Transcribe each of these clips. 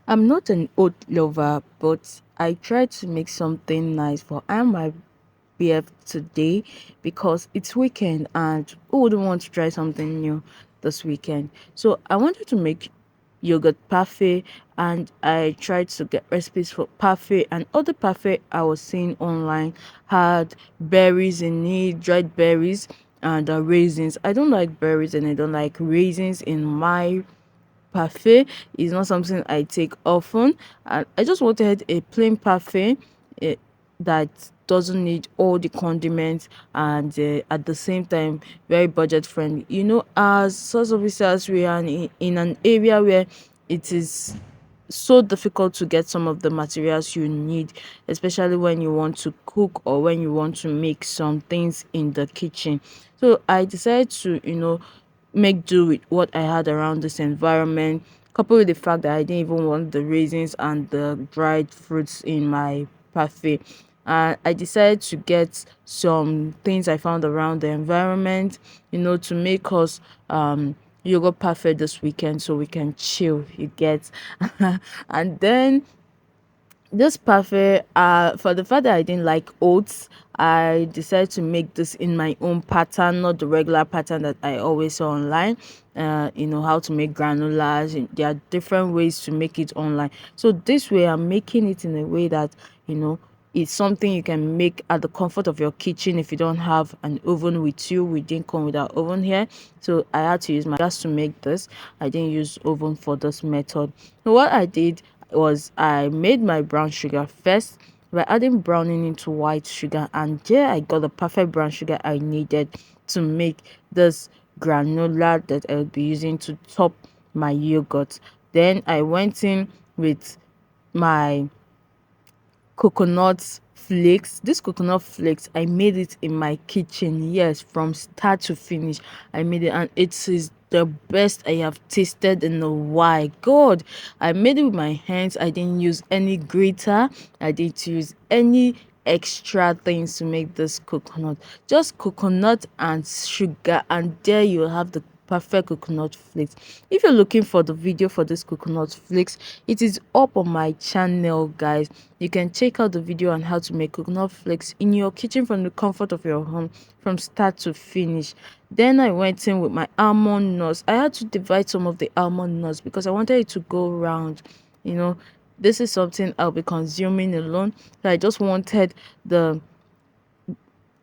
I'm not an oat lover, but I try to make something nice for I and my BF today because it's weekend and who wouldn't want to try something new this weekend? So I wanted to make yogurt parfait and I tried to get recipes for parfait, and other parfait I was seeing online had berries in it, dried berries and raisins. I don't like berries and I don't like raisins in my parfait. Is not something I take often, and I just wanted a plain parfait eh, that doesn't need all the condiments and at the same time very budget friendly. As source officers, we are in an area where it is so difficult to get some of the materials you need, especially when you want to cook or when you want to make some things in the kitchen. So I decided to, make do with what I had around this environment, coupled with the fact that I didn't even want the raisins and the dried fruits in my parfait. And I decided to get some things I found around the environment, to make us yogurt parfait this weekend so we can chill, you get. And then this parfait, for the fact that I didn't like oats, I decided to make this in my own pattern, not the regular pattern that I always saw online. How to make granolas. There are different ways to make it online. So this way, I'm making it in a way that you know it's something you can make at the comfort of your kitchen. If you don't have an oven with you, we didn't come with our oven here, so I had to use my gas to make this. I didn't use oven for this method. So what I did was I made my brown sugar first by adding browning into white sugar, and there I got the perfect brown sugar I needed to make this granola that I'll be using to top my yogurt. Then I went in with my coconut flakes. This coconut flakes, I made it in my kitchen. Yes, from start to finish, I made it, and it is the best I have tasted in a while. God, I made it with my hands. I didn't use any grater. I didn't use any extra things to make this coconut. Just coconut and sugar, and there you have the perfect coconut flakes. If you're looking for the video for this coconut flakes, it is up on my channel, guys. You can check out the video on how to make coconut flakes in your kitchen from the comfort of your home from start to finish. Then I went in with my almond nuts. I had to divide some of the almond nuts because I wanted it to go round. you know this is something I'll be consuming alone, so I just wanted the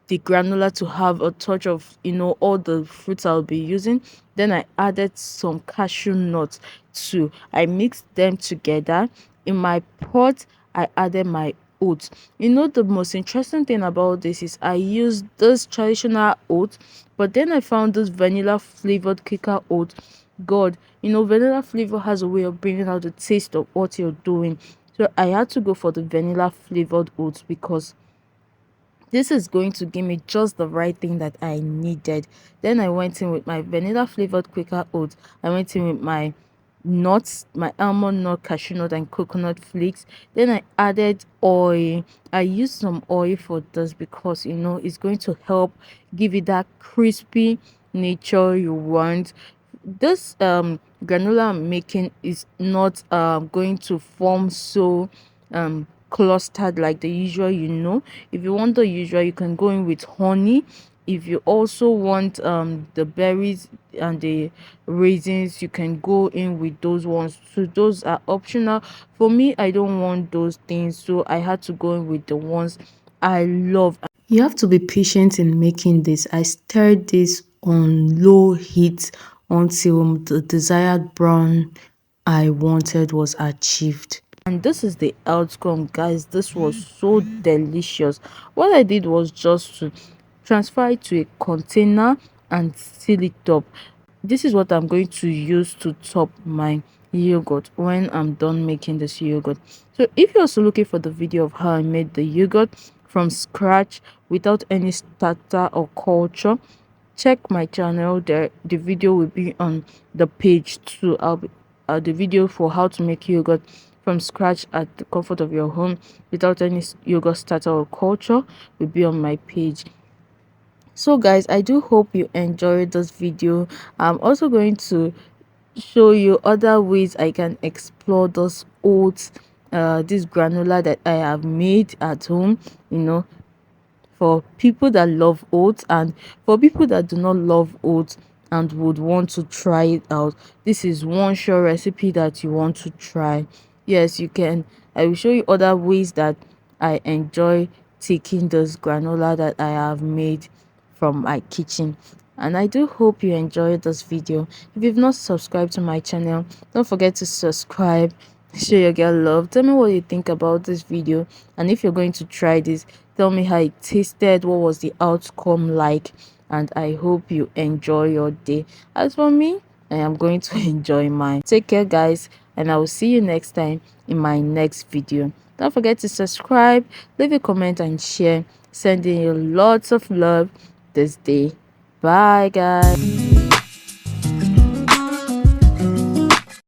granola to have a touch of all the fruits I'll be using. Then I added some cashew nuts too. I mixed them together. In my pot, I added my oats. The most interesting thing about this is I used this traditional oats, but then I found this vanilla flavored kicker oat. God, vanilla flavor has a way of bringing out the taste of what you're doing. So I had to go for the vanilla flavored oats because this is going to give me just the right thing that I needed. Then I went in with my vanilla flavored Quaker oats. I went in with my nuts, my almond nut, cashew nut, and coconut flakes. Then I added oil. I used some oil for this because it's going to help give it that crispy nature you want. This granola I'm making is not going to form so clustered like the usual. If you want the usual, you can go in with honey. If you also want the berries and the raisins, you can go in with those ones. So those are optional. For me, I don't want those things, so I had to go in with the ones I love. You have to be patient in making this. I stirred this on low heat until the desired brown I wanted was achieved. And this is the outcome, guys. This was so delicious. What I did was just to transfer it to a container and seal it up. This is what I'm going to use to top my yogurt when I'm done making this yogurt. So if you're also looking for the video of how I made the yogurt from scratch without any starter or culture, check my channel. There the video will be on the page too. The video for how to make yogurt from scratch at the comfort of your home without any yogurt starter or culture will be on my page. So guys, I do hope you enjoyed this video. I'm also going to show you other ways I can explore those oats, this granola that I have made at home, you know, for people that love oats and for people that do not love oats and would want to try it out. This is one sure recipe that you want to try. Yes, you can. I will show you other ways that I enjoy taking this granola that I have made from my kitchen. And I do hope you enjoyed this video. If you've not subscribed to my channel, don't forget to subscribe. Show your girl love. Tell me what you think about this video, and if you're going to try this, tell me how it tasted, what was the outcome like, and I hope you enjoy your day. As for me, I am going to enjoy mine. Take care, guys, and I will see you next time in my next video. Don't forget to subscribe, leave a comment, and share. Sending you lots of love this day. Bye, guys.